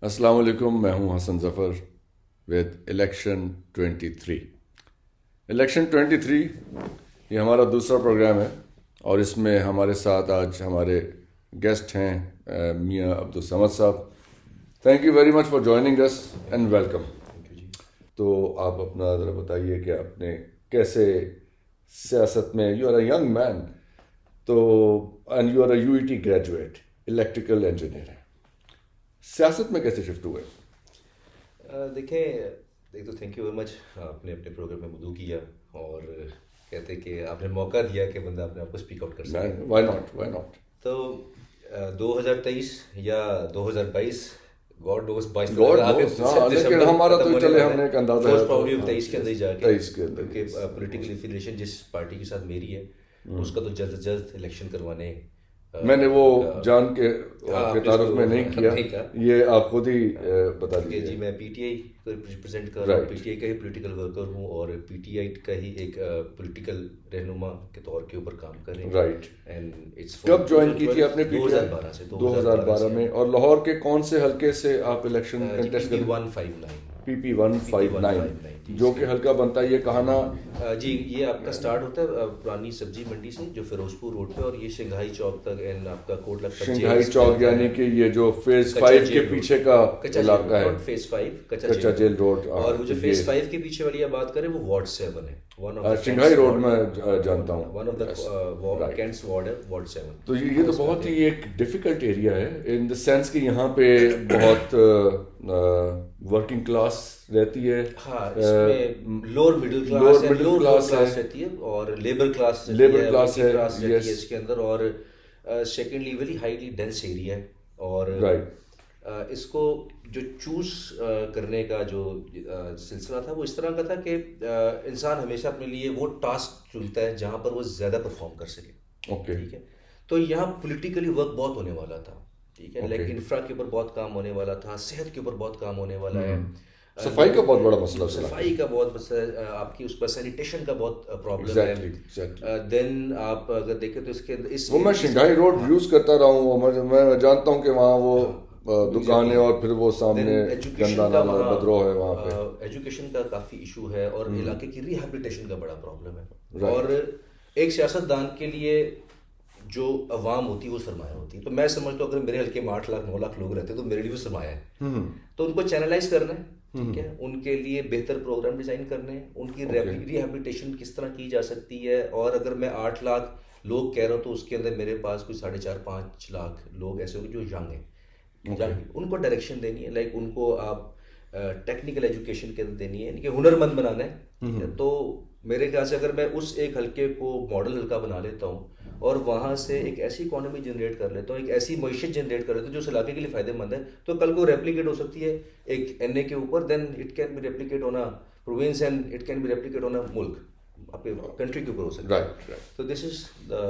السلام علیکم، میں ہوں حسن ظفر وتھ الیکشن 23۔ الیکشن 23 یہ ہمارا دوسرا پروگرام ہے، اور اس میں ہمارے ساتھ آج ہمارے گیسٹ ہیں میاں عبدالصمد صاحب۔ Thank you very much for joining اس اینڈ ویلکم۔ تو آپ اپنا ذرا بتائیے کہ آپ نے کیسے سیاست میں، you are a young man, تو and you are a U E T graduate, electrical engineer ہے، سیاست میں کیسے شفٹ ہوئے؟ دیکھیں، ایک تو تھینک یو ویری مچ، آپ نے اپنے پروگرام میں مدعو کیا اور کہتے کہ آپ نے موقع دیا کہ بندہ اپنے آپ کو اسپیک آؤٹ کر سکے۔ Why not. تو 2023 یا 2022 گاڈ نوز، لیکن ہمارا تو چلے ہم نے ایک اندازہ ہے 23 کے اندر ہی جا کے، 23 کے اندر، کیونکہ پولیٹیکل افیلیشن جس پارٹی کے ساتھ میری ہے اس کا تو جلد از جلد الیکشن کروانے، میں نے وہ جان کے آپ کے تعارف میں نہیں کیا، یہ آپ خود ہی بتا دیجیے۔ جی، میں پی ٹی آئی کو ریپرزینٹ کر رہا ہوں، پی ٹی آئی کا ہی پولیٹیکل ورکر ہوں اور پی ٹی آئی کا ہی ایک پولیٹیکل رہنما کے طور کے اوپر کام کر رہے ہیں۔ رائٹ۔ کب جوائن کی تھی آپ نے؟ 2012 سے۔ 2012 میں۔ اور لاہور کے کون سے حلقے سے آپ الیکشن کنٹیسٹ کریں؟ پی پی 159 جو کہ حلقہ بنتا ہے یہ کہانا؟ جی، یہ آپ کا سٹارٹ ہوتا ہے پرانی سبزی منڈی سے جو فیروز پور روڈ پہ، اور یہ شنگھائی چوک تک، اینڈ آپ کا کوٹ لگتا ہے شنگھائی چوک، یعنی کہ یہ جو فیز 5 کے پیچھے کا علاقہ ہے، فیز 5 کچا جیل روڈ۔ اور وہ جو فیز 5 کے پیچھے والی آپ بات کریں وہ وارڈ 7 ہے، شنگھائی روڈ میں جانتا ہوں، ون آف دا کینٹس وارڈ ہے، وارڈ 7۔ تو یہ تو بہت ہی ایک ڈیفیکلٹ ایریا ہے ان دا سینس کہ یہاں پہ بہت ورکنگ کلاس رہتی ہے۔ ہاں، اس میں لوور مڈل کلاس رہتی ہے اور لیبر کلاس رہتی ہے اس کے اندر، اور secondly very highly dense area ہے۔ اور اس کو جو چوز کرنے کا جو سلسلہ تھا وہ اس طرح کا تھا کہ انسان ہمیشہ اپنے لیے وہ ٹاسک چنتا ہے جہاں پر وہ زیادہ پرفارم کر سکے۔ ٹھیک ہے، تو یہاں پولیٹیکلی ورک بہت ہونے والا تھا، ٹھیک ہے، لیکن انفرا کے اوپر بہت کام ہونے والا تھا، صحت کے اوپر بہت کام ہونے والا ہے، صفائی کا بہت بڑا مسئلہ، صفائی کا بہت مسئلہ، آپ کی اس پر سینیٹیشن کا بہت پرابلم ہے۔ دین آپ اگر دیکھیں تو اس کے اندر وہ میں شنگھائی روڈ یوز کرتا رہا ہوں، میں جانتا ہوں کہ وہاں وہ دکانیں اور پھر وہ سامنے گندا نالا بدرو ہے، وہاں پہ ایجوکیشن کا کافی ایشو ہے، اور علاقے کی ریہیبلیٹیشن کا بڑا پرابلم ہے۔ اور ایک سیاست دان کے لیے جو عوام ہوتی ہے وہ سرمایہ ہوتی ہے، تو میں سمجھتا ہوں اگر میرے حلقے میں 8 لاکھ 9 لاکھ لوگ رہتے ہیں تو میرے لیے وہ سرمایہ ہے، تو ان کو چینلائز کرنا ہے، ٹھیک ہے، ان کے لیے بہتر پروگرام ڈیزائن کرنے ہیں، ان کی ریہیبلیٹیشن کس طرح کی جا سکتی ہے۔ اور اگر میں 8 لاکھ لوگ کہہ رہا ہوں تو اس کے اندر میرے پاس کوئی 4.5-5 لاکھ لوگ ایسے ہوں جو ینگ ہیں، ان کو ڈائریکشن دینی ہے، لائک ان کو آپ ٹیکنیکل ایجوکیشن کے اندر دینی ہے، ان کے ہنر مند بنانا ہے۔ تو میرے خیال سے اگر میں اس ایک حلقے کو ماڈل حلقہ بنا لیتا ہوں اور وہاں سے ایک ایسی اکانومی جنریٹ کر لیتا ہوں، ایک ایسی معیشت جنریٹ کر لیتا ہوں جو اس علاقے کے لیے فائدہ مند ہے، تو کل کو ریپلیکیٹ ہو سکتی ہے ایک این اے کے اوپر، then it can be replicate on a province and it can be replicate on a ملک، آپ کنٹری کے اوپر ہو سکتا ہے۔ تو دس از the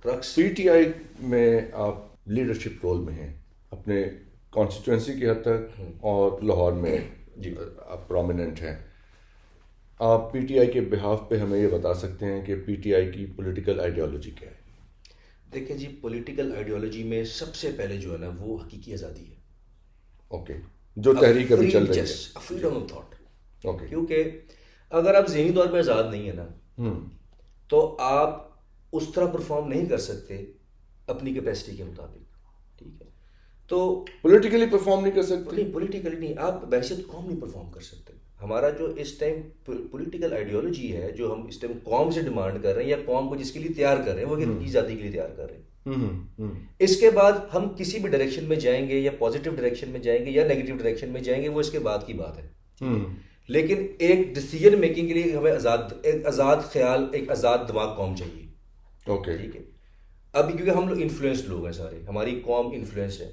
crux. P T I میں آپ لیڈرشپ رول میں ہیں اپنے کانسٹیٹوئنسی کی حد تک، اور لاہور میں آپ پرومیننٹ ہیں۔ آپ پی ٹی آئی کے بہاف پہ ہمیں یہ بتا سکتے ہیں کہ پی ٹی آئی کی پولیٹیکل آئیڈیالوجی کیا ہے؟ دیکھیں جی، پولیٹیکل آئیڈیالوجی میں سب سے پہلے جو ہے نا وہ حقیقی آزادی ہے، اوکے، جو تحریک ابھی چل رہی ہے، فریڈم آف تھاٹ۔ اوکے، کیونکہ اگر آپ ذہنی طور پہ آزاد نہیں ہیں نا تو آپ اس طرح پرفارم نہیں کر سکتے اپنی کیپیسٹی کے مطابق، ٹھیک ہے، تو پولیٹیکلی پرفارم نہیں کر سکتے، نہیں، پولیٹیکلی نہیں، آپ بحثیت قوم نہیں پرفارم کر سکتے۔ ہمارا جو اس ٹائم پولیٹیکل آئیڈیالوجی ہے جو ہم اس ٹائم قوم سے ڈیمانڈ کر رہے ہیں یا قوم کو جس کے لیے تیار کر رہے ہیں وہ حقیقی آزادی کے لیے تیار کر رہے ہیں۔ اس کے بعد ہم کسی بھی ڈائریکشن میں جائیں گے، یا پازیٹیو ڈائریکشن میں جائیں گے یا نیگیٹو ڈائریکشن میں جائیں گے، وہ اس کے بعد کی بات ہے، لیکن ایک ڈیسیجن میکنگ کے لیے ہمیں ایک آزاد خیال، ایک آزاد دماغ قوم چاہیے، اوکے، ٹھیک ہے۔ ابھی کیونکہ ہم لوگ انفلوئنسڈ لوگ ہیں، سارے ہماری قوم انفلوئنسڈ ہے،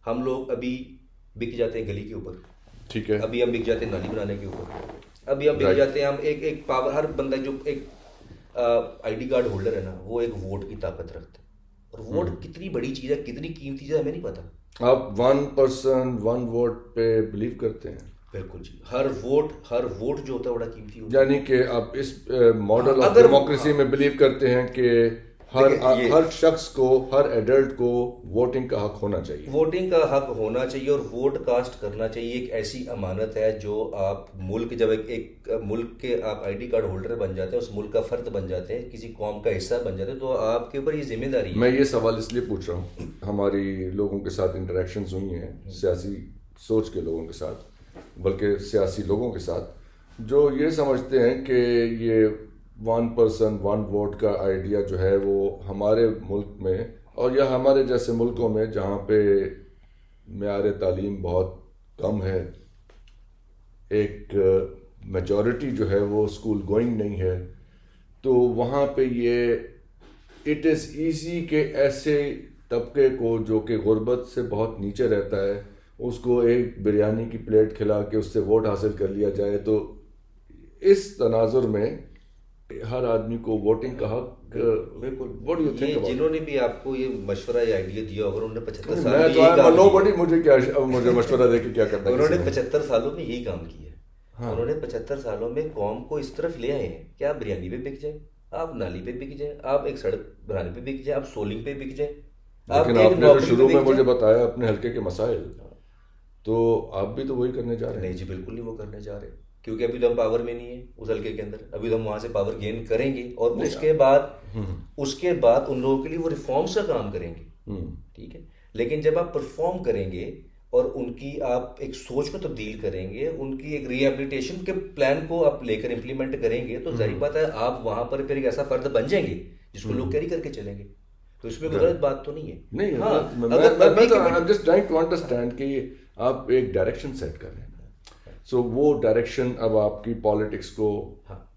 ہم لوگ ابھی بک جاتے ہیں گلی کے اوپر، ٹھیک ہے، ابھی ہم بک جاتے ہیں نالی بنانے کے اوپر، ابھی ہم بک جاتے ہیں، ہم ایک پاور، ہر بندہ جو ایک آئی ڈی کارڈ ہولڈر ہے نا وہ ایک ووٹ کی طاقت رکھتا ہے، اور ووٹ کتنی بڑی چیز ہے، کتنی قیمتی چیز ہے، ہمیں نہیں پتا۔ آپ 1 پرسن 1 ووٹ پہ بلیو کرتے ہیں؟ بالکل جی، ہر ووٹ جو ہوتا ہے بڑا قیمتی ہوتا ہے، یعنی کہ آپ اس ماڈل آف ڈیموکریسی میں بلیو کرتے ہیں کہ ہر شخص کو، ہر ایڈلٹ کو ووٹنگ کا حق ہونا چاہیے. ووٹنگ کا حق ہونا چاہیے اور ووٹ کاسٹ کرنا چاہیے. ایک ایسی امانت ہے جو آپ ملک، جب ایک ملک کے آپ آئی ڈی کارڈ ہولڈر بن جاتے ہیں، اس ملک کا فرد بن جاتے ہیں، کسی قوم کا حصہ بن جاتے ہیں، تو آپ کے اوپر یہ ذمہ داری ہے. میں یہ سوال اس لیے پوچھ رہا ہوں، ہماری لوگوں کے ساتھ انٹریکشنز ہوئی ہیں، سیاسی سوچ کے لوگوں کے ساتھ، بلکہ سیاسی لوگوں کے ساتھ جو یہ سمجھتے ہیں کہ یہ 1 person 1 vote کا آئیڈیا جو ہے وہ ہمارے ملک میں اور یا ہمارے جیسے ملکوں میں جہاں پہ معیار تعلیم بہت کم ہے، ایک میجورٹی جو ہے وہ اسکول گوئنگ نہیں ہے، تو وہاں پہ یہ اٹ از ایزی کہ ایسے طبقے کو جو کہ غربت سے بہت نیچے رہتا ہے، اس کو ایک بریانی کی پلیٹ کھلا کے اس سے ووٹ حاصل کر لیا جائے. تو اس تناظر میں ہر آدمی کو ووٹنگ کا حق، بالکل. جنہوں نے بھی آپ کو یہ مشورہ یا آئیڈیا دیا ہوگا، انہوں نے 75 سال مجھے مشورہ دے کے کیا کرنا ہے. انہوں نے 75 سالوں میں یہی کام کیا ہے. انہوں نے 75 سالوں میں قوم کو اس طرف لے آئے ہیں کہ آپ بریانی پہ بک جائیں، آپ نالی پہ بک جائیں، آپ ایک سڑک بنانے پہ بک جائیں، آپ سولنگ پہ بک جائیں. لیکن آپ نے جو شروع میں مجھے بتایا اپنے حلقے کے مسائل، تو آپ بھی تو وہی کرنے جا رہے ہیں. نہیں جی، بالکل نہیں وہ کرنے جا رہے، کیونکہ ابھی تو ہم پاور میں نہیں ہیں اس حلقے کے اندر. ابھی تو ہم وہاں سے پاور گین کریں گے اور اس کے بعد ان لوگوں کے لیے وہ ریفارمس کا کام کریں گے. ٹھیک ہے، لیکن جب آپ پرفارم کریں گے اور ان کی آپ ایک سوچ کو تبدیل کریں گے، ان کی ایک ری ایبلیٹیشن کے پلان کو آپ لے کر امپلیمنٹ کریں گے، تو ظاہر بات ہے آپ وہاں پر پھر ایک ایسا فرد بن جائیں گے جس کو لوگ کیری کر کے چلیں گے. تو اس میں کوئی غلط بات تو نہیں ہے. نہیں، جسٹ ٹرائنگ ٹو انڈرسٹینڈ کہ آپ ایک ڈائریکشن سیٹ کر رہے ہیں، سو وہ ڈائریکشن اب آپ کی پالیٹکس کو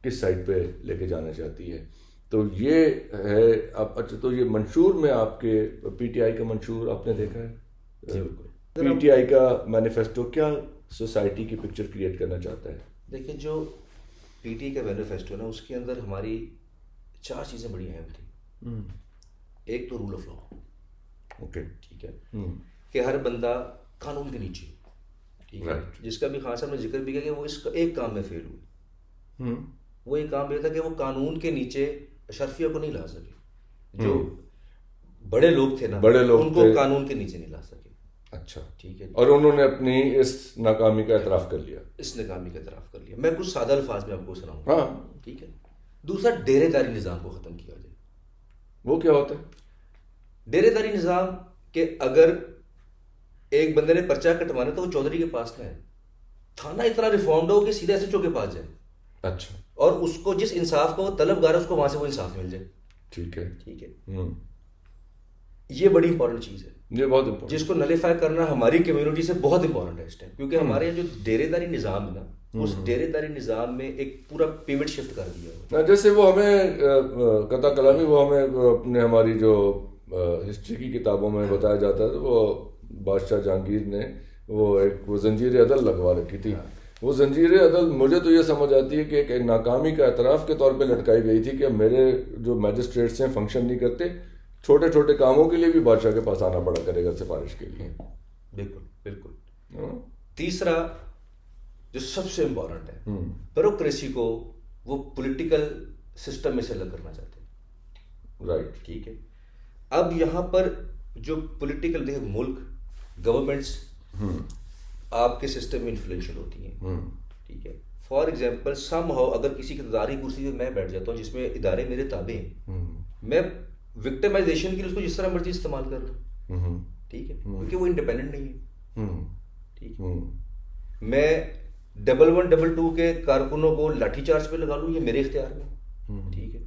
کس سائڈ پہ لے کے جانا چاہتی ہے. تو یہ ہے اب. اچھا، تو یہ منشور میں آپ کے پی ٹی آئی کا منشور آپ نے دیکھا ہے؟ پی ٹی آئی کا مینیفیسٹو کیا سوسائٹی کی پکچر کریٹ کرنا چاہتا ہے؟ دیکھیں، جو پی ٹی آئی کا مینیفیسٹو نا، اس کے اندر ہماری 4 چیزیں بڑی اہم تھیں. ایک تو رول آف لا. اوکے، ٹھیک ہے، کہ ہر بندہ قانون کے نیچے. ٹھیک ہے، جس کا بھی خان صاحب نے ذکر بھی کیا کہ وہ اس کا ایک کام میں فیل ہوئے. وہ ایک کام یہ تھا کہ وہ قانون کے نیچے اشرفیہ کو نہیں لا سکے. جو بڑے لوگ تھے نا، ان کو قانون کے نیچے نہیں لا سکے. اچھا، ٹھیک ہے، اور انہوں نے اپنی اس ناکامی کا اعتراف کر لیا. میں کچھ سادہ الفاظ میں آپ کو سناؤں. ہاں، ٹھیک ہے. دوسرا، ڈیرے داری نظام کو ختم کیا جائے. وہ کیا ہوتا ہے ڈیرے داری نظام؟ کہ اگر ایک بندے نے پرچہ کٹوانا تو وہ چودھری کے پاس نہ ہے، تھانہ اتنا ریفارمڈ ہو کہ سیدھا ایس ایچ او کے پاس جائے. اچھا، اور اس کو جس انصاف کا وہ طلبگار ہے اس کو وہاں سے وہ انصاف مل جائے. ٹھیک ہے. یہ بڑی امپورٹنٹ چیز ہے، یہ بہت امپورٹنٹ، جس کو نلیفائی کرنا ہماری کمیونٹی سے بہت امپورٹنٹ ہے اس ٹائم. کیونکہ ہمارے جو ڈیرے داری نظام ہے نا، اس ڈیرے داری نظام میں ایک پورا پیوٹ شفٹ کر دیا. جیسے وہ ہمیں قطع کلامی، وہ ہمیں اپنے ہماری جو ہسٹری کی کتابوں میں بتایا جاتا ہے، تو وہ بادشاہ جہانگیر نے وہ زنجیر عدل لگوا رکھی تھی. وہ زنجیر عدل مجھے تو یہ سمجھ آتی ہے کہ ایک ناکامی کا اعتراف کے طور پہ لٹکائی گئی تھی کہ میرے جو میجسٹریٹس ہیں فنکشن نہیں کرتے، چھوٹے چھوٹے کاموں کے لیے بھی بادشاہ کے پاس آنا پڑا کرے گا سفارش کے لیے. بالکل بالکل. تیسرا جو سب سے امپورٹنٹ ہے، بیوروکریسی کو وہ پولیٹیکل سسٹم میں سے الگ کرنا چاہتے ہیں. رائٹ، ٹھیک ہے. اب یہاں پر جو پولیٹیکل ملک گورنمنٹس آپ کے سسٹم میں انفلوئنشل ہوتی ہیں. ٹھیک ہے. فار ایگزامپل، سم ہاؤ اگر کسی اقتداری کرسی پہ میں بیٹھ جاتا ہوں جس میں ادارے میرے تابع ہیں، میں وکٹمائزیشن کے لیے اس کو جس طرح مرضی استعمال کر لوں. ٹھیک ہے، کیونکہ وہ انڈیپینڈنٹ نہیں ہے. ٹھیک ہے. میں 1122 کے کارکنوں کو لاٹھی چارج پہ لگا لوں، یہ میرے اختیار میں. ٹھیک ہے،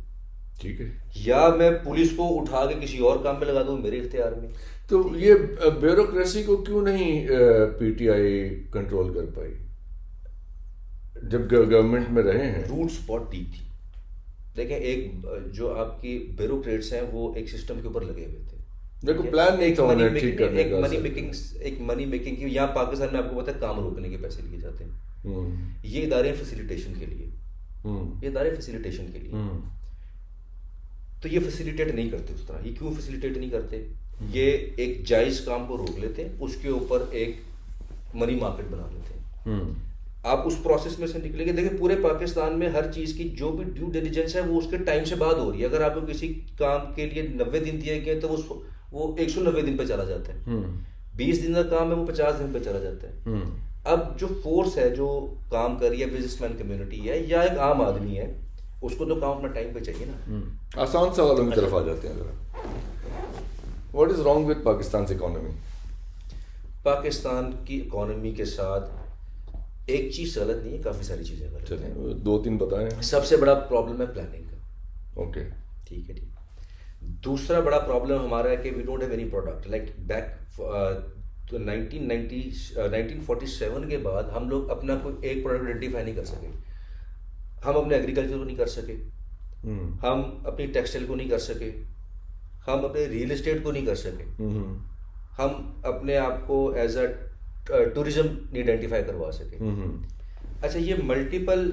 ٹھیک ہے. یا میں پولیس کو اٹھا کے کسی اور کام پہ لگا دوں، میرے اختیار میں. تو یہ بیوروکریسی کو کیوں نہیں پی ٹی آئی کنٹرول کر پائی جب گورنمنٹ میں رہے ہیں؟ روٹس بہت ڈیپ تھی. دیکھیں، ایک جو آپ کی بیوروکریٹس ہیں وہ ایک سسٹم کے اوپر لگے ہوئے تھے. دیکھو، پلان نہیں تھا انہیں ٹھیک کرنے کا. ایک منی میکنگ کی یہاں پاکستان میں آپ کو پتا ہے کام روکنے کے پیسے لیے جاتے ہیں. یہ ادارے فیسیلیٹیشن کے لیے، یہ ادارے فیسیلیٹیشن کے لیے. تو یہ فیسیلیٹیٹ نہیں کرتے اس طرح. یہ کیوں فیسیلیٹیٹ نہیں کرتے؟ یہ ایک جائز کام کو روک لیتے ہیں، اس کے اوپر ایک منی مارکیٹ بنا لیتے ہیں. آپ اس پروسیس میں سے نکلیں گے. دیکھیں پورے پاکستان میں ہر چیز کی جو بھی ڈیو ڈیلیجنس ہے وہ اس کے ٹائم سے بعد ہو رہی ہے. اگر آپ کو کسی کام کے لیے 90 دن دیے گئے تو وہ 190 دن پہ چلا جاتا ہے. 20 دن کا کام ہے وہ 50 دن پہ چلا جاتا ہے. اب جو فورس ہے جو کام کر رہی ہے بزنس مین کمیونٹی ہے یا ایک عام آدمی ہے, اس کو تو کام اپنا ٹائم پہ چاہیے نا. آسان سوالوں کی طرف آ جاتے ہیں ذرا. What is wrong with Pakistan economy? Pakistan کی اکانومی کے ساتھ ایک چیز غلط نہیں ہے, کافی ساری چیزیں غلط ہیں. 2-3 بتائیں. سب سے بڑا پرابلم ہے پلاننگ کا. اوکے ٹھیک ہے. دوسرا بڑا پرابلم ہمارا ہے کہ we don't have any product. Like back 1947 کے بعد ہم لوگ اپنا کوئی ایک پروڈکٹ آئیڈینٹیفائی نہیں کر سکے. ہم اپنے ایگریکلچر کو نہیں کر سکے, ہم اپنی ٹیکسٹائل کو نہیں کر سکے, ہم اپنے ریئل اسٹیٹ کو نہیں کر سکے, ہم اپنے آپ کو ایز اے ٹورزم نہیں آئیڈینٹیفائی کروا سکے. اچھا یہ ملٹیپل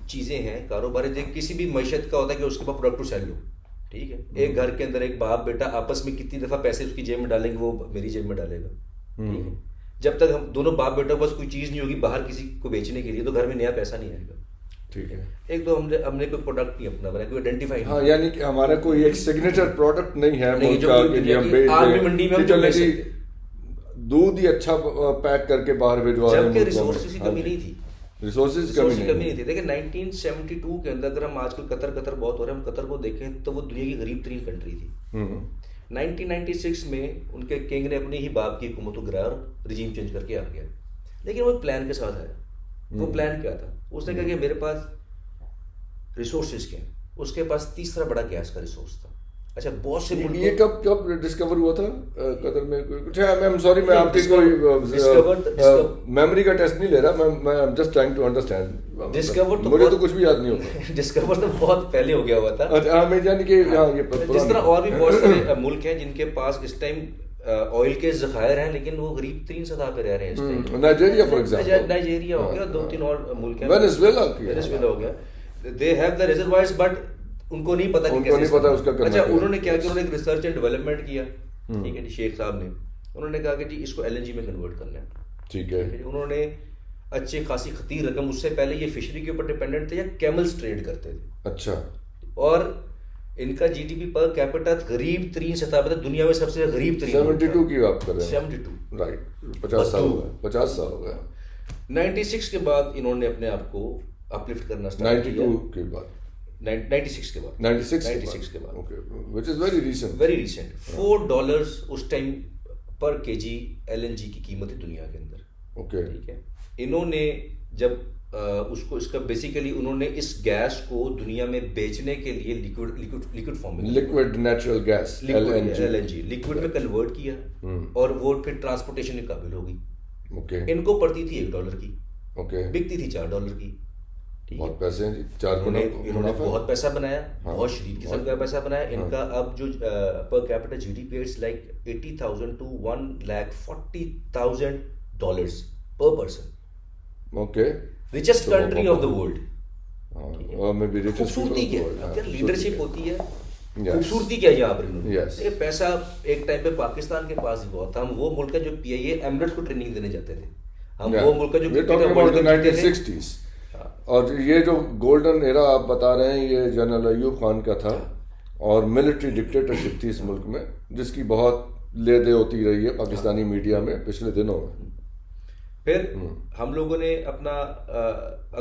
چیزیں ہیں. کاروبار کسی بھی معیشت کا ہوتا ہے کہ اس کے پاس پروڈکٹ ٹو سیل ہو. ٹھیک ہے. ایک گھر کے اندر ایک باپ بیٹا آپس میں کتنی دفعہ پیسے اس کی جیب میں ڈالیں گے, وہ میری جیب میں ڈالے گا. ٹھیک ہے. جب تک ہم دونوں باپ بیٹوں کے پاس کوئی چیز نہیں ہوگی باہر کسی کو بیچنے کے لیے تو گھر میں نیا پیسہ نہیں آئے گا. ٹھیک ہے. ایک تو ہم نے کوئی پروڈکٹ نہیں اپنا بنایا, کوئی آئیڈینٹیفائی نہیں. ہاں یعنی کہ ہمارا کوئی ایک سگنیچر پروڈکٹ نہیں ہے ملک کا کہ جی ہم آرمی منڈی میں ہم بیچ سکتے. دودھ ہی اچھا پیک کر کے باہر بھیجوا رہے ہیں. جبکہ ریسورسز کی کمی نہیں تھی. ریسورسز کی کمی نہیں تھی. دیکھیں 1972 کے اندر اگر ہم آج کل قطر بہت ہو رہا ہے, ہم قطر کو دیکھیں تو وہ دنیا کی غریب ترین کنٹری تھی. 1996 میں ان کے کنگ نے اپنے ہی باپ کی حکومت کو گرایا اور رجیم چینج کر کے آ گیا. لیکن وہ ایک پلان کے ساتھ آیا. وہ پلان کیا تھا؟ اس نے کہا کہ میرے پاس ریسورسز کے ہیں. اس کے پاس تیسرا بڑا گیس کا ریسورس تھا. اچھا بہت سے ملک یہ کب ڈسکور ہوا تھا قطر میں؟ سوری میں آپ کی کوئی میموری کا ٹیسٹ نہیں لے رہا, میں جسٹ ٹرائنگ ٹو انڈرسٹینڈ. مجھے تو کچھ بھی یاد نہیں ہوتا. ڈسکور تو بہت پہلے ہو گیا ہوا تھا. یعنی کہ جس طرح اور بھی بہت سارے ملک ہیں جن کے پاس اس ٹائم آئل کے ذخائر ہیں لیکن وہ غریب ترین سطح پہ رہ رہے ہیں اس time. Nigeria for example. Nigeria ہو گیا, 2-3 اور ملک ہیں. وینزویلا ہو گیا. They have the reservoirs but ان کو نہیں پتا کہ کیسے اس کا. اچھا انہوں نے کیا کہ انہوں نے ایک ریسرچ اینڈ ڈیولپمنٹ کیا. ٹھیک ہے جی. شیخ صاحب نے انہوں نے کہا کہ جی اس کو LNG میں کنورٹ کرنا ہے. ٹھیک ہے. انہوں نے اچھی خاصی خطیر رقم, اس سے پہلے یہ فشری کے اوپر ڈپینڈنٹ تھے یا کیملز ٹریڈ کرتے تھے. اچھا. اور ان کا GDP پر کیپٹا غریب ترین سطح پہ دنیا میں سب سے غریب ترین. 72 کی بات کر رہے ہیں. 72 رائٹ. 50 سال ہو گئے. 96 کے بعد انہوں نے اپنے آپ کو اپلفٹ کرنا اسٹارٹ کیا. 92 کے بعد 96 کے بعد 96 کے بعد okay, which is very recent. $4 اس ٹائم پر kg LNG کی قیمت ہے دنیا کے اندر. اوکے. ٹھیک ہے. انہوں نے جب اس کا بیسیکلی انہوں نے اس گیس کو دنیا میں بیچنے کے لیے لیکوڈ فارم میں liquid natural gas LNG liquid میں کنورٹ کیا اور وہ پھر ٹرانسپورٹیشن کے قابل ہو گئی. اوکے. ان کو پڑتی تھی $1 کی. اوکے. بکتی تھی $4 کی. بہت پیسے ہیں جی. انہوں نے بہت پیسہ بنایا, بہت شدید قسم کا پیسہ بنایا. ان کا اب جو per capita GDP it's like $80,000 to $140,000 per person. Okay. Richest country of the world. خوبصورتی کیا لیڈرشپ ہوتی ہے, خوبصورتی کیا یہاں پر. یہ پیسہ ایک ٹائم پہ پاکستان کے پاس ہی بہت تھا. ہم وہ ملک ہے جو PIA ایمریٹس کو ٹریننگ دینے جاتے تھے. ہم وہ ملک ہے جو 1960s. اور یہ جو گولڈن ایرا آپ بتا رہے ہیں یہ جنرل ایوب خان کا تھا اور ملٹری ڈکٹیٹرشپ تھی اس ملک میں جس کی بہت لے دے ہوتی رہی ہے پاکستانی میڈیا میں پچھلے دنوں میں. پھر ہم لوگوں نے اپنا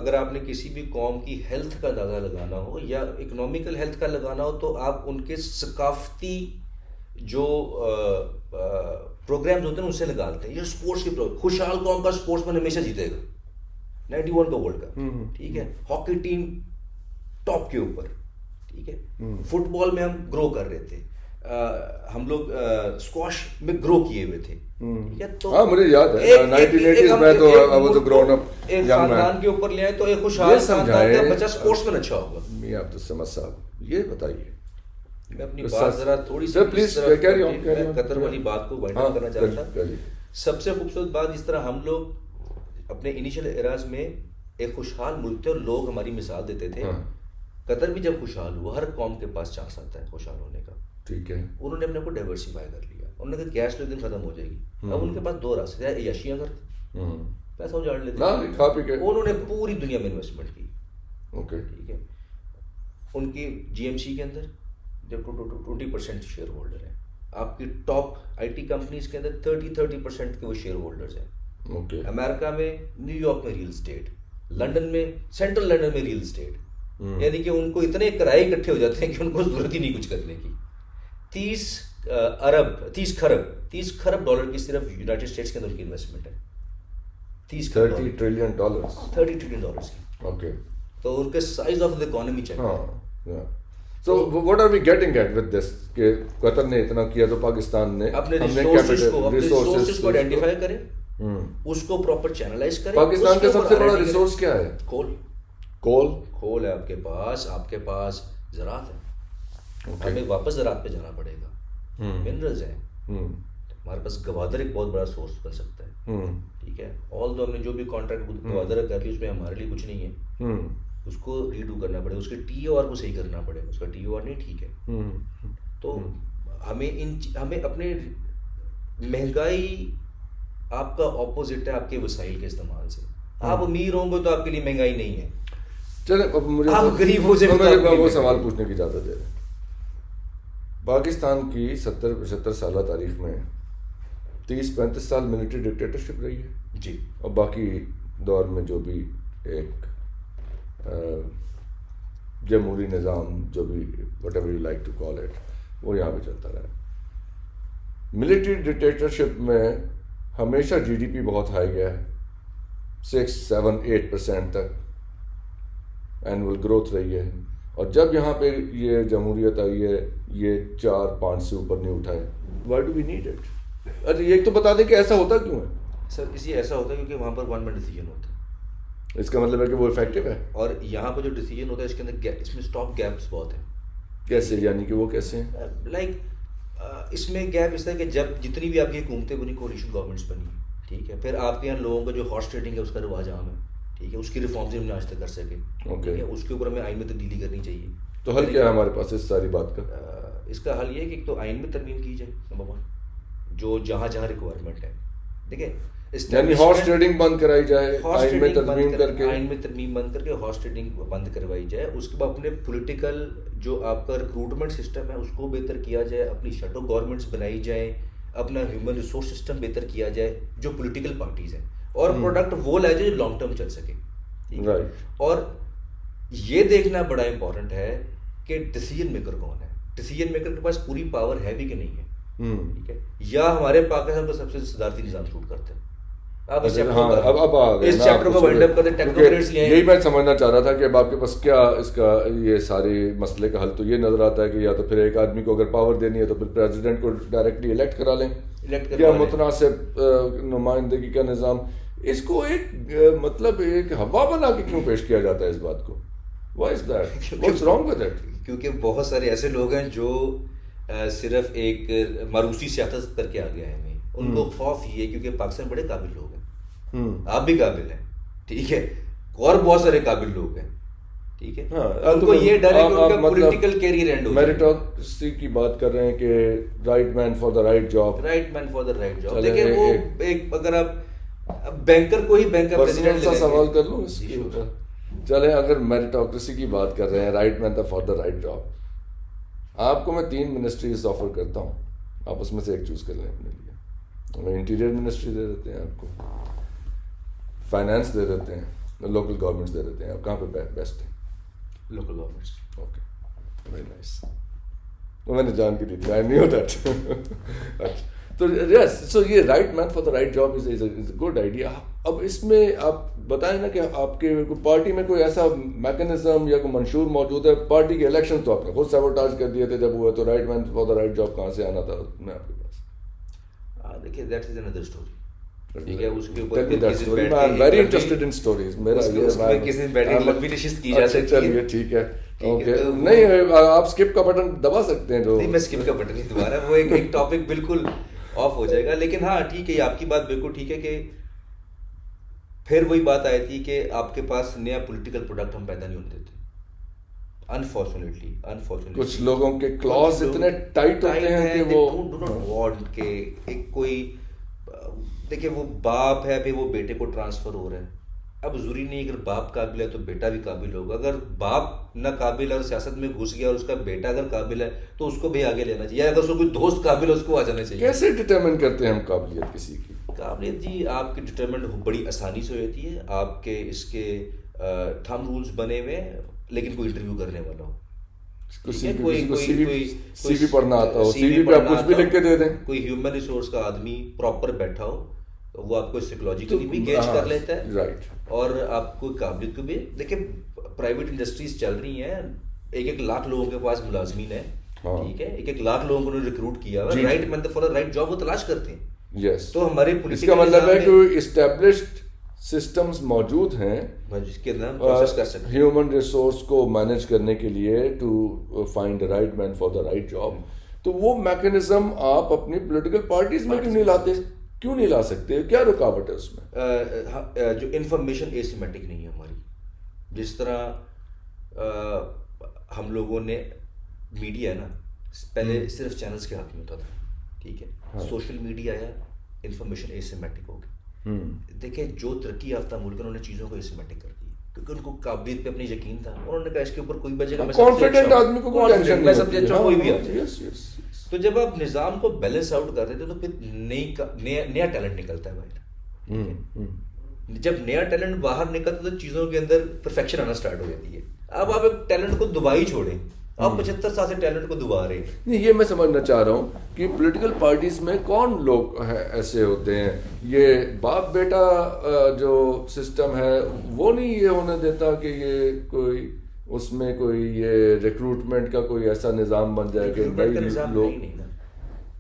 اگر آپ نے کسی بھی قوم کی ہیلتھ کا اندازہ لگانا ہو یا اکنامیکل ہیلتھ کا لگانا ہو تو آپ ان کے ثقافتی جو پروگرامز ہوتے ہیں ان سے لگاتے ہیں. یہ اسپورٹس کے خوشحال قوم کا اسپورٹس مین ہمیشہ جیتے گا. 91 کا ورلڈ کپ. ٹھیک ہے. ہاکی ٹیم ٹاپ کے اوپر. ٹھیک ہے. فٹ بال میں ہم گرو کر رہے تھے, ہم لوگ اسکواش میں گرو کیے ہوئے تھے. ٹھیک ہے. تو مجھے یاد ہے 1980s میں تو I was a grown up ایک خاندان کے اوپر لے آئے تو ایک خوشحال خاندان کا بچہ اسپورٹس میں اچھا ہوگا. میاں عبدالصمد صاحب یہ بتائیے. میں اپنی بات ذرا تھوڑی سی پلیز قطر والی بات کو وائنڈ اپ کرنا چاہتا تھا. سب سے خوبصورت بات جس طرح ہم لوگ اپنے انیشل ایراز میں ایک خوشحال ملک تھے اور لوگ ہماری مثال دیتے تھے. قطر بھی جب خوشحال ہوا, ہر قوم کے پاس چانس آتا ہے خوشحال ہونے کا. ٹھیک ہے. انہوں نے اپنے کو ڈائیورسیفائی کر لیا. انہوں نے کہا گیس تو ایک دن ختم ہو جائے گی. اب ان کے پاس 2 راستے ہیں, عیاشیاں کرتے پیسہ اجاڑ لیتے ہیں, کھا پی کے. انہوں نے پوری دنیا میں انویسٹمنٹ کی. اوکے, ٹھیک ہے, ان کی جی ایم سی کے اندر جب 20% شیئر ہولڈر ہیں. آپ کی ٹاپ آئی ٹی کمپنیز کے اندر 30% کے وہ شیئر ہولڈرز ہیں. اوکے. امریکہ میں, نیو یارک میں ریل اسٹیٹ, لنڈن میں, سینٹرل لنڈن میں ریل اسٹیٹ. یعنی کہ ان کو اتنے کرائے اکٹھے ہو جاتے ہیں کہ ان کو ضرورت ہی نہیں کچھ کرنے کی. 30 کھرب ڈالر کی صرف یونائٹڈ اسٹیٹس کے اندر کی انویسٹمنٹ ہے. 30 ٹریلین ڈالرز. 30 ٹریلین ڈالرز کی. اوکے. تو ان کے size of the economy check ہے. So what are we getting at with this کہ قطر نے اتنا کیا تو پاکستان نے اپنے ریسورسز کو آئیڈینٹیفائی کرے, اس کو پراپر چینلائز کرے. پاکستان کا سب سے بڑا ریسورس کیا ہے؟ کول ہے آپ کے پاس زراعت ہے. ہمیں واپس زراعت پہ جانا پڑے گا. منرلز ہیں ہمارے پاس. گوادر ایک بہت بڑا سورس بن سکتا ہے. ٹھیک ہے, آل دو ہم نے جو بھی کانٹریکٹ گوادر کر لی اس میں ہمارے لیے کچھ نہیں ہے. اس کو ریڈو کرنا پڑے گا, اس کے ٹی او آر کو صحیح کرنا پڑے گا. اس کا ٹی او آر نہیں ٹھیک ہے. تو ہمیں اپنے مہنگائی آپ کا اپوزٹ ہے آپ کے وسائل کے استعمال سے. آپ امیر ہوں گے تو آپ کے لیے مہنگائی نہیں ہے. چلیں اب مجھے آپ غریب ہو جائے وہ سوال پوچھنے کی اجازت دے رہے ہیں. پاکستان کی 70-75 سالہ تاریخ میں 30-35 سال ملٹری ڈکٹیٹرشپ رہی ہے جی, اور باقی دور میں جو بھی ایک جمہوری نظام, جو بھی whatever you like to call it, وہ یہاں پہ چلتا رہا. ملٹری ڈکٹیٹرشپ میں ہمیشہ جی ڈی پی بہت ہائی گیا ہے, 6-7-8% تک اینول گروتھ رہی ہے. اور جب یہاں پہ یہ جمہوریت آئی ہے یہ 4-5 سے اوپر نہیں اٹھائے. Why do we need it? اچھا یہ تو بتا دیں کہ ایسا ہوتا کیوں ہے؟ سر اس لیے ایسا ہوتا ہے کیونکہ وہاں پر ون مین ڈیسیجن ہوتا ہے. اس کا مطلب ہے کہ وہ افیکٹو ہے. اور یہاں پہ جو ڈیسیجن ہوتا ہے اس کے اندر اس میں اسٹاپ گیپس بہت ہیں. کیسے یعنی کہ وہ کیسے ہیں؟ لائک اس میں گیپ اس طرح کہ جب جتنی بھی آپ کی حکومتیں بنی, کولیشن گورنمنٹس بنی, ٹھیک ہے, پھر آپ کے یہاں لوگوں کا جو ہارس ٹریڈنگ ہے اس کا رواج عام ہے. ٹھیک ہے, اس کی ریفارمز ہم نے آج تک کر سکے. ٹھیک ہے, اس کے اوپر ہمیں آئین میں تبدیلی کرنی چاہیے. تو حل کیا ہے ہمارے پاس اس ساری بات کا؟ اس کا حل یہ ہے کہ ایک تو آئین میں ترمیم کی جائے نمبر 1, جو جہاں ریکوائرمنٹ ہے. ٹھیک ہے, یعنی ہارس ٹریڈنگ بند کرائی جائے, آئین میں ترمیم بند کر کے ہارس ٹریڈنگ بند کروائی جائے. اس کے بعد اپنے پولیٹیکل جو آپ کا ریکروٹمنٹ سسٹم ہے اس کو بہتر کیا جائے, اپنی شیڈو گورنمنٹس بنائی جائیں, اپنا ہیومن ریسورس سسٹم بہتر کیا جائے جو پولیٹیکل پارٹیز ہیں, اور پروڈکٹ وہ لائے جو لانگ ٹرم چل سکے. اور یہ دیکھنا بڑا امپورٹنٹ ہے کہ ڈیسیجن میکر کون ہے. ڈیسیجن میکر کے پاس پوری پاور ہے بھی کہ نہیں ہے. ٹھیک ہے, یا ہمارے پاکستان کو سب سے صدارتی نظام شوٹ کرتے ہیں. یہی میں سمجھنا چاہ رہا تھا کہ اب آپ کے پاس کیا اس کا یہ سارے مسئلے کا حل تو یہ نظر آتا ہے کہ یا تو پھر ایک آدمی کو اگر پاور دینی ہے تو پھر پریزیڈنٹ کو ڈائریکٹلی الیکٹ کرا لیں, یا متناسب نمائندگی کا نظام. اس کو ایک مطلب ایک ہوا بنا کے کیوں پیش کیا جاتا ہے اس بات کو؟ Why is that? What's wrong with it? کیونکہ بہت سارے ایسے لوگ ہیں جو صرف ایک مروسی سیاست کر کے آ گئے ہیں. ان کو خوف یہ ہے کیونکہ پاکستان بڑے قابل لوگ ہیں, آپ بھی قابل ہیں, ٹھیک ہے, اور بہت سارے قابل لوگ ہیں. ٹھیک ہے, ان کو یہ ڈر ہے کہ ان کا پولیٹیکل کیریئر اینڈ ہو جائے. میریٹوکریسی کی بات کر رہے ہیں کہ right man for the right job. Right man for the right job. دیکھیں وہ ایک, اگر آپ بینکر کو ہی بینکر پریزیڈنٹ سے سوال کر لوں اس کے اوپر. چلیں اگر میریٹوکریسی کی بات کر رہے ہیں, right man for the right job, آپ کو میں 3 منسٹریز آفر کرتا ہوں, آپ اس میں سے ایک چوز کر لیں اپنے لیے. ہمیں انٹیریئر منسٹری دے دیتے ہیں, آپ کو فائنانس دے دیتے ہیں, لوکل گورنمنٹس دے دیتے ہیں. آپ کہاں پہ بیسٹ ہے؟ Local governments. Okay, very nice. میں نے جان کی دی تھی, آئی نیو دیٹ. اچھا, تو یس, سو یہ right man for the right job is a good idea. اب اس میں آپ بتائیں نا کہ آپ کے پارٹی میں کوئی ایسا میکنزم یا کوئی منشور موجود ہے. پارٹی کے الیکشن تو آپ نے خود سیبوٹاج کر دیے تھے جب ہوا, تو right man for the right job کہاں سے آنا تھا میں آپ کے پاس؟ دیکھیے دیٹ از another story. ٹھیک ہے, اس کے اوپر ویری انٹرسٹڈ ان اسٹوریز. میرا یہ کسی دن بیٹھ کے لمبی نشست کی جا سکتی ہے. چلیے ٹھیک ہے, اوکے. نہیں آپ اسکپ کا بٹن دبا سکتے ہیں. جو نہیں, میں اسکپ کا بٹن نہیں دبا رہا, وہ ایک ٹاپک بالکل آف ہو جائے گا. لیکن ہاں ٹھیک ہے, آپ کی بات بالکل ٹھیک ہے کہ پھر وہی بات آئی تھی کہ آپ کے پاس نیا پولیٹیکل پروڈکٹ ہم پیدا نہیں ہونے دیتے. انفارچونیٹلی کچھ لوگوں کے کلاز اتنے ٹائٹ ہوتے ہیں کہ وہ ڈو ناٹ وانٹ کہ ایک کوئی دیکھیں وہ باپ ہے، پھر وہ بیٹے کو ٹرانسفر ہو رہا ہے. اب ضروری نہیں اگر باپ قابل ہے تو بیٹا بھی قابل ہوگا. اگر باپ نہ قابل ہے اور سیاست میں گھس گیا اور اس کا بیٹا اگر قابل ہے تو اس کو بھی آگے لینا چاہیے. اگر اس کو کوئی دوست قابل ہے اس کو آ جانا چاہیے. کیسے ڈٹرمن کرتے ہیں ہم قابلیت کسی کی؟ قابلیت جی آپ کی ڈٹرمنٹ بڑی آسانی سے ہوتی ہے. آپ کے اس کے تھم رولز بنے ہوئے ہیں، لیکن کوئی انٹرویو کرنے والا ہو، سی وی پڑھنا آتا ہو، سی وی پہ آپ کچھ بھی لکھ کے دے دیں. کوئی ہیومن ریسورس کا آدمی پراپر بیٹھا ہو، وہ آپ کو سائیکولوجیکلی بھی گیج کر لیتا ہے. رائٹ. اور آپ کو قابلیت کو بھی. دیکھیں پرائیویٹ انڈسٹریز چل رہی ہیں، 1,00,000 لوگوں کے پاس ملازمین ہیں، ٹھیک ہے، 1,00,000 لوگوں کو ریکروٹ کیا ہوا، right man for right job وہ تلاش کرتے ہیں. یس. تو ہمارے اس کا مطلب ہے کہ اسٹیبلشڈ سسٹمز موجود ہیں جس کے اندر پروسیس کر سکتے ہیں ہیومن ریسورس کو مینیج کرنے کے لیے to find the right man for the right job. تو وہ میکنزم آپ اپنی پولیٹیکل پارٹیز میں کیوں نہیں لاتے؟ کیوں نہیں لا سکتے؟ کیا رکاوٹ ہے اس میں؟ جو انفارمیشن ایسیمیٹک نہیں ہے ہماری. جس طرح ہم لوگوں نے میڈیا ہے نا، پہلے صرف چینلز کے ہاتھ میں ہوتا تھا، ٹھیک ہے، سوشل میڈیا آیا، انفارمیشن ایسیمیٹک ہو گئی. دیکھیں جو ترقی یافتہ ملک انہوں نے چیزوں کو ایسیمیٹک کر دیا کیونکہ ان کو قابلیت پہ اپنی یقین تھا. انہوں نے کہا اس کے اوپر کوئی بچے گا، کانفیڈنٹ آدمی کو کوئی ٹینشن میں سب سے اچھا کوئی بھی آ نہیں. جائے. تو جب آپ نظام کو بیلنس آؤٹ کر رہے تھے تو پھر نیا ٹیلنٹ نکلتا ہے باہر. جب نیا ٹیلنٹ باہر نکلتا ہے تو چیزوں کے اندر پرفیکشن آنا اسٹارٹ ہو جاتی ہے. اب آپ ایک ٹیلنٹ کو دبا ہی چھوڑیں، آپ 75 سال سے ٹیلنٹ کو دبا رہے ہیں. نہیں، یہ میں سمجھنا چاہ رہا ہوں کہ پولیٹیکل پارٹیز میں کون لوگ ایسے ہوتے ہیں؟ یہ باپ بیٹا جو سسٹم ہے وہ نہیں یہ ہونے دیتا کہ یہ کوئی اس میں کوئی یہ ریکروٹمنٹ کا کوئی ایسا نظام بن جائے کہ لوگ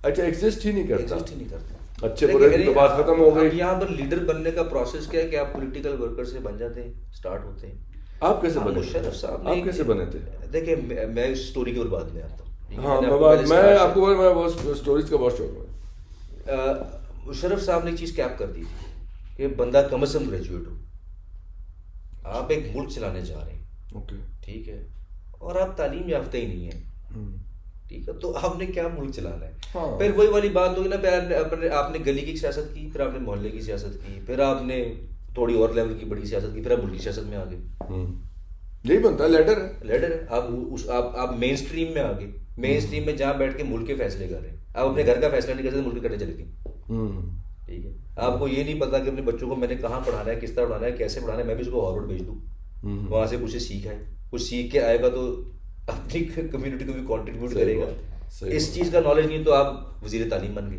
اچھا ایگزسٹ ہی نہیں کرتا. اچھے برے کی تو بات ختم ہو گئی. یہاں پر لیڈر بننے کا پروسیس کیا ہے کہ آپ پولیٹیکل ورکر سے بن جاتے ہیں، اسٹارٹ ہوتے ہیں. آپ کیسے بنے؟ مشرف صاحب آپ کیسے بنے تھے؟ دیکھیں میں اس اسٹوری کی اور بات میں آتا ہوں. ہاں میں آپ کو میں اسٹوریز کا بہت شوق ہے. مشرف صاحب نے ایک چیز کیپ کر دی تھی کہ بندہ کم از کم گریجویٹ ہو، آپ ایک ملک چلانے جا رہے ہیں، ٹھیک ہے، اور آپ تعلیم یافتہ ہی نہیں ہیں، ٹھیک ہے، تو آپ نے کیا ملک چلانا ہے؟ پھر وہی والی بات ہوگی نا، پھر آپ نے گلی کی سیاست کی، پھر آپ نے محلے کی سیاست کی، پھر آپ نے تھوڑی اور لیول کی بڑی سیاست کی، پھر آپ ملک کی سیاست میں آ گئے. یہی بنتا ہے، لیڈر ہے. آپ مین اسٹریم میں آ گئے. مین اسٹریم میں جہاں بیٹھ کے ملک کے فیصلے کر رہے ہیں، آپ اپنے گھر کا فیصلہ نہیں کر سکتے، ملک کرنے چلے گئے. ٹھیک ہے، آپ کو یہ نہیں پتا کہ اپنے بچوں کو میں نے کہاں پڑھانا ہے، کس طرح پڑھانا ہے، کیسے پڑھانا ہے. میں بھی اس کو ہارورڈ بھیج دوں، وہاں سے کچھ سیکھ آئے، کچھ سیکھ کے آئے گا تو اپنی کمیونٹی کو بھی کنٹریبیوٹ کرے گا. اس چیز کا نالج نہیں تو آپ وزیر تعلیم بن گئے.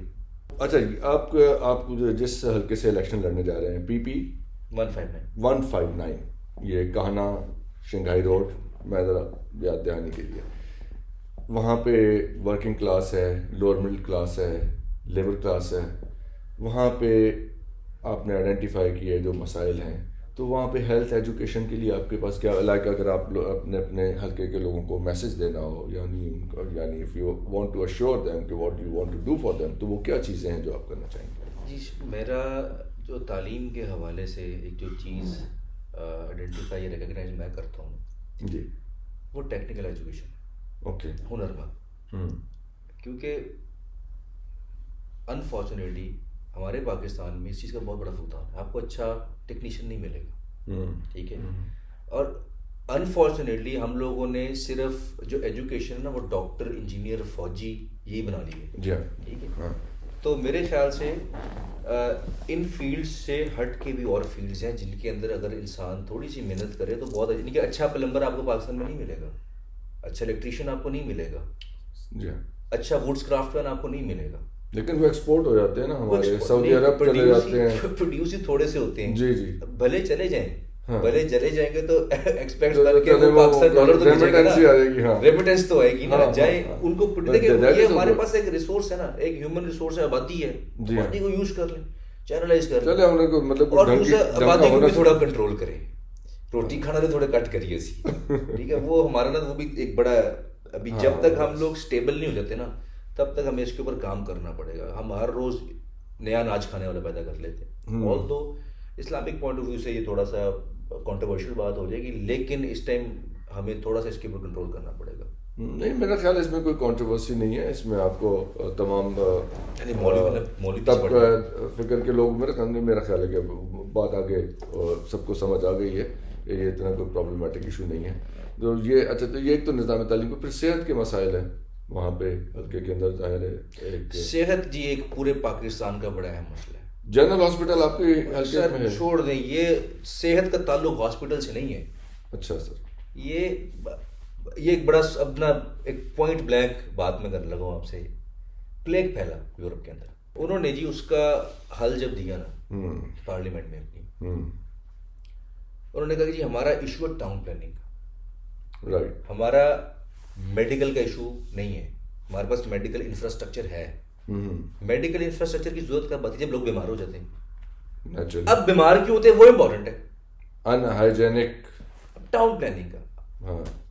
اچھا جی، آپ جس حلقے سے الیکشن لڑنے جا رہے ہیں، پی پی 159، یہ کہانا شنگھائی روڈ، میں ذرا یاد دہانی کے لیے، وہاں پہ ورکنگ کلاس ہے، لوور مڈل کلاس ہے، لیبر کلاس ہے. وہاں پہ آپ نے آئیڈینٹیفائی کیے جو مسائل ہیں، تو وہاں پہ ہیلتھ ایجوکیشن کے لیے آپ کے پاس کیا لائک اگر آپ اپنے حلقے کے لوگوں کو میسج دینا ہو، یعنی if you want to assure them کہ what you want to do for them, تو وہ کیا چیزیں ہیں جو آپ کرنا چاہیں گے؟ جی میرا جو تعلیم کے حوالے سے ایک جو چیز آئیڈینٹیفائی ریکگنائز میں کرتا ہوں جی، وہ ٹیکنیکل ایجوکیشن. اوکے. ہنرمند. کیونکہ انفارچونیٹلی ہمارے پاکستان میں اس چیز کا بہت بڑا فقدان ہے. آپ کو اچھا ٹیکنیشین نہیں ملے گا، ٹھیک ہے، اور انفارچونیٹلی ہم لوگوں نے صرف جو ایجوکیشن ہے نا وہ ڈاکٹر، انجینئر، فوجی یہی بنا لی ہے. ٹھیک ہے، تو میرے خیال سے ان فیلڈ سے ہٹ کے بھی اور فیلڈز ہیں جن کے اندر اگر انسان تھوڑی سی محنت کرے تو بہت اچھا پلمبر آپ کو پاکستان میں نہیں ملے گا، اچھا الیکٹریشین آپ کو نہیں ملے گا، اچھا ووڈز کرافٹ مین آپ کو نہیں ملے گا. لیکن وہ ایکسپورٹ ہو جاتے ہیں نا، ہمارے سعودی عرب چلے جاتے ہیں، پروڈیوس ہی تھوڑے سے ہوتے ہیں. جی جی، بھلے چلے جائیں، بھلے چلے جائیں گے تو ایکسپیکٹ کر کے پاکستان ڈالر تو ریمیٹنس تو آئے گی نا. جائیں ان کو دیکھیں، یہ ہمارے پاس ایک ریسورس ہے نا، ایک ہیومن ریسورس ہے، آبادی ہے، آبادی کو یوز کر لیں، چینلائز کر لیں، اور دوسرا آبادی کو بھی تھوڑا کنٹرول کریں. روٹی کھانا تو تھوڑا کٹ کریے اسی، ٹھیک ہے. وہ ہمارا نا وہ بھی ایک بڑا، ابھی جب تک ہم لوگ اسٹیبل نہیں ہو جاتے نا تب تک ہمیں اس کے اوپر کام کرنا پڑے گا. ہم ہر روز نیا اناج کھانے والا پیدا کر لیتے ہیں. آل دو اسلامک پوائنٹ آف ویو سے یہ تھوڑا سا کنٹروورشل بات ہو جائے گی، لیکن اس ٹائم ہمیں تھوڑا سا اس کے اوپر کنٹرول کرنا پڑے گا. نہیں میرا خیال ہے اس میں کوئی کنٹروورسی نہیں ہے. اس میں آپ کو تمام فکر کے لوگ میرا خیال ہے کہ بات آگے سب کو سمجھ آ گئی ہے. یہ اتنا کوئی پرابلمٹک ایشو نہیں ہے. تو یہ اچھا تو یہ ایک تو نظام تعلیم کو پھر صحت کے مسائل ہیں وہاں پہ حلقے کے اندر. ظاہر ہے ایک صحت جی ایک پورے پاکستان کا بڑا اہم مسئلہ ہے. جنرل ہاسپٹل آپ کے حلقے میں ہے؟ چھوڑ دیں, یہ صحت کا تعلق ہاسپٹل سے نہیں ہے. اچھا سر. یہ ایک بڑا اپنا ایک پوائنٹ بلینک بات میں کرنے لگا ہوں آپ سے. پلیگ پھیلا یورپ کے اندر, انہوں نے جی اس کا حل جب دیا نا پارلیمنٹ میں اپنی, انہوں نے کہا کہ جی ہمارا ایشو ہے ٹاؤن پلاننگ کا. رائٹ. ہمارا میڈیکل کا ایشو نہیں ہے, ہمارے پاس میڈیکل انفراسٹرکچر ہے. میڈیکل انفراسٹرکچر کی ضرورت کب آتی ہے؟ جب لوگ بیمار ہو جاتے ہیں. اب بیمار کیوں ہوتے ہیں وہ امپورٹنٹ ہے. ان ہائیجینک ٹاؤن پلاننگ کا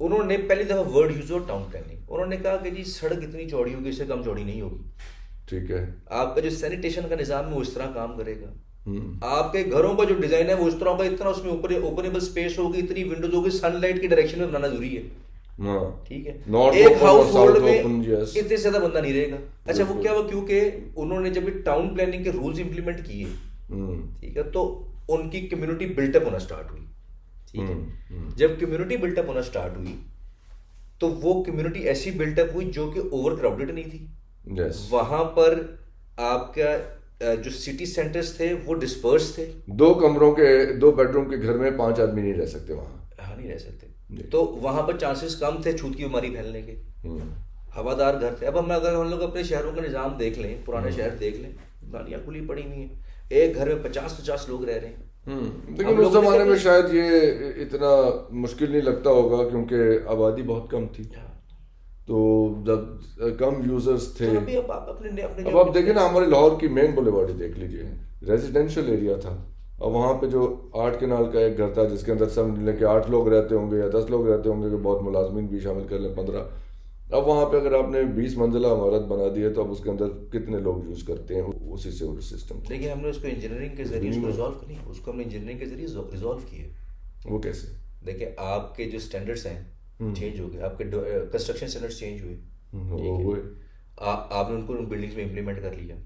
انہوں نے پہلی دفعہ ورڈ یوز ہو ٹاؤن پلاننگ. انہوں نے کہا کہ جی سڑک اتنی چوڑی ہوگی, اس سے کم چوڑی نہیں ہوگی. ٹھیک ہے. آپ کا جو سینیٹیشن کا نظام ہے وہ اس طرح کام کرے گا. آپ کے گھروں کا جو ڈیزائن ہے وہ اس طرح ہوگا, اتنا اس میں اوپنیبل اسپیس ہوگی, اتنی ونڈوز ہوگی, سن لائٹ کی ڈائریکشن میں بنانا ضروری ہے. ٹھیک ہے. ایک ہاؤس ہولڈ میں اتنے زیادہ بندہ نہیں رہے گا. اچھا وہ کیا ہوا, کیونکہ انہوں نے جب ٹاؤن پلاننگ کے رولز امپلیمنٹ کیے, ٹھیک ہے, تو ان کی کمیونٹی بلٹ اپ ہونا اسٹارٹ ہوئی. ٹھیک ہے. جب کمیونٹی بلٹ اپ ہونا اسٹارٹ ہوئی تو وہ کمیونٹی ایسی بلٹ اپ ہوئی جو کہ اوور کراؤڈڈ نہیں تھی. وہاں پر آپ کا جو سٹی سینٹرز تھے وہ ڈسپرس تھے. 2 بیڈ روم کے گھر میں 5 آدمی نہیں رہ سکتے وہاں. ہاں نہیں رہ سکتے. تو وہاں پر چانسز کم تھے چھوت کی بیماری پھیلنے کے. ہوادار گھر تھے. اب اگر ہم لوگ اپنے شہروں کا نظام دیکھ لیں, پرانے شہر دیکھ لیں, گاڑیاں کھلی پڑی ہوئی ہیں, ایک گھر میں 50 لوگ رہ رہے ہیں. لیکن اس زمانے میں شاید یہ اتنا مشکل نہیں لگتا ہوگا کیونکہ آبادی بہت کم تھی. تو جب کم یوزرز تھے. اب آپ دیکھیں نا ہمارے لاہور کی مین بولے باڈی دیکھ لیجیے, ریزیڈینشیل ایریا تھا, اور وہاں پہ جو 8 کنال کا ایک گھر تھا جس کے اندر سمجھ لیں کہ 8 لوگ رہتے ہوں گے یا 10 لوگ رہتے ہوں گے, کہ بہت ملازمین بھی شامل کر لیں 15. اب وہاں پہ اگر آپ نے 20 منزلہ عمارت بنا دی ہے تو اب اس کے اندر کتنے لوگ یوز کرتے ہیں اسی سے سسٹم. لیکن ہم نے اس کو انجینئرنگ کے ذریعے اس کو ریزالو نہیں, اس کو ہم نے انجینئرنگ کے ذریعے ریزالو کیا. وہ کیسے؟ دیکھیں آپ کے جو اسٹینڈرڈس ہیں چینج ہو گئے, آپ کے کنسٹرکشن اسٹینڈرڈس چینج ہوئے. آپ نے ان کو بلڈنگس میں امپلیمنٹ کر لیا.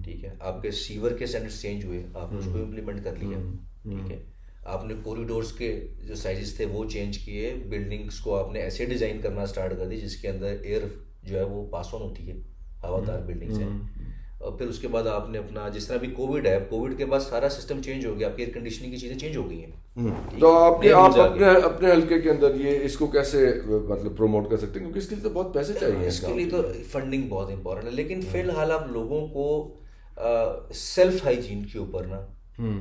ٹھیک ہے. آپ کے سیور کے اسٹینڈرڈس چینج ہوئے, آپ نے اس کو امپلیمنٹ کر لیا. ٹھیک ہے. آپ نے کوریڈورس کے جو سائزز تھے وہ چینج کیے. بلڈنگس کو آپ نے ایسے ڈیزائن کرنا اسٹارٹ کر دی جس کے اندر ایئر جو ہے وہ پاس آن ہوتی ہے, ہوادار بلڈنگس ہیں. اور پھر اس کے بعد آپ نے اپنا جس طرح بھی کووڈ ہے, کووڈ کے بعد سارا سسٹم چینج ہو گیا, آپ کی ایئر کنڈیشننگ کی چیزیں چینج ہو گئی ہیں. تو آپ اپنے حلقے کے اندر یہ اس کو کیسے مطلب پروموٹ کر سکتے ہیں, کیونکہ اس کے لیے تو بہت پیسے چاہیے. اس کے لیے تو فنڈنگ بہت امپورٹنٹ ہے. لیکن فی الحال آپ لوگوں کو سیلف ہائیجین کے اوپر نا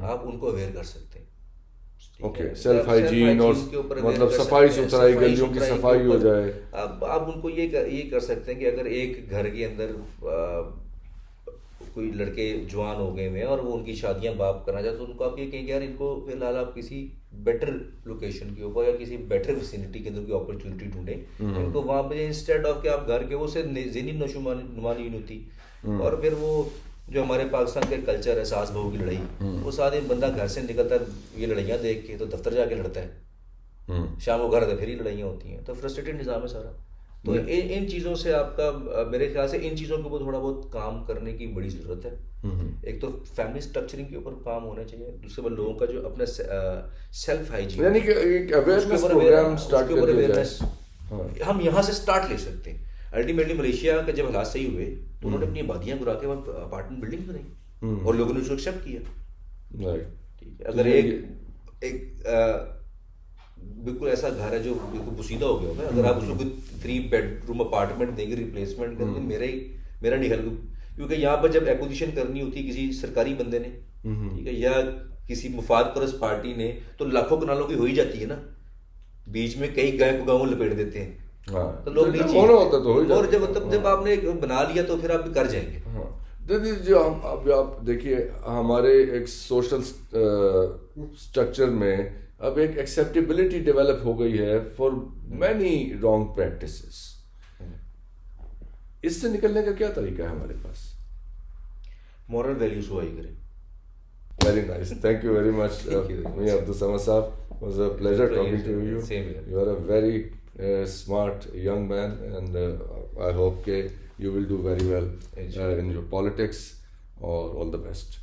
آپ ان کو اویئر کر سکتے ہیں. اوکے, سیلف ہائیجین اور مطلب صفائی ستھرائی, گلیوں کی صفائی ہو جائے. آپ ان کو یہ کر سکتے ہیں کہ اگر ایک گھر کے اندر کوئی لڑکے جوان ہو گئے ہوئے ہیں اور وہ ان کی شادیاں باپ کرنا چاہتے, تو ان کو آپ یہ کہیں کہ یار ان کو فی الحال آپ کسی بیٹر لوکیشن کے اوپر یا کسی بیٹر ویسینٹی کے اندر کوئی اپرچونیٹی ڈھونڈیں. ان کو وہاں پہ انسٹیڈ آف کہ آپ گھر کے وہ سے ذہنی نشومانی ہوتی. اور پھر وہ جو ہمارے پاکستان کا کلچر ہے ساس بہو کی لڑائی, وہ ساتھ بندہ گھر سے نکلتا ہے یہ لڑائیاں دیکھ کے تو دفتر جا کے لڑتا ہے, شام کو گھر آتا ہے پھر ہی لڑائیاں ہوتی ہیں. تو فرسٹریٹڈ نظام ہے سارا. تو ان چیزوں سے آپ کا میرے خیال سے ان چیزوں کے اوپر تھوڑا بہت کام کرنے کی بڑی ضرورت ہے. ایک تو فیملی اسٹرکچرنگ کے اوپر کام ہونا چاہیے, دوسرے پر لوگوں کا جو اپنا سیلف ہائیجین یعنی کہ ایک اویئرنیس پروگرام سٹارٹ کر دیا جائے. ہم یہاں سے سٹارٹ لے سکتے ہیں. الٹیمیٹلی ملیشیا کا جب حالات صحیح ہوئے تو انہوں نے اپنی آبادیاں گرا کے اپارٹمنٹ بلڈنگ بنائی اور لوگوں نے اس کو ایکسیپٹ کیا. ٹھیک ہے. اگر ایک بالکل ایسا گھر ہے جو بالکل بسیدہ ہو گیا ہوگا, اگر آپ اس کو 3 بیڈ روم اپارٹمنٹ دیں گے ریپلیسمنٹ کریں گے, میرا نہیں حل. کیونکہ یہاں پر جب ایکوزیشن کرنی ہوتی ہے کسی سرکاری بندے نے, ٹھیک ہے, یا کسی مفاد پرست پارٹی نے, تو لاکھوں کنالوں کی ہو ہی جاتی ہے نا, بیچ میں کئی گاؤں لپیٹ دیتے ہیں. تو لوگ نہیں چاہیے, اور جب آپ نے بنا لیا تو پھر آپ کر جائیں گے. جو اب آپ دیکھیے ہمارے ایک سوشل اسٹرکچر میں اب ایک ایکسیپٹیبلٹی ڈیولپ ہو گئی ہے فار مینی رانگ پریکٹسز. اس سے نکلنے کا کیا طریقہ ہے ہمارے پاس؟ مورل ویلیوز کو آئی کریں. Very nice. Thank you very much. Abdul Samad Saab. It was a pleasure talking to you. Same here. You are a very smart young man, and I hope you will do very well in your politics, or all the best.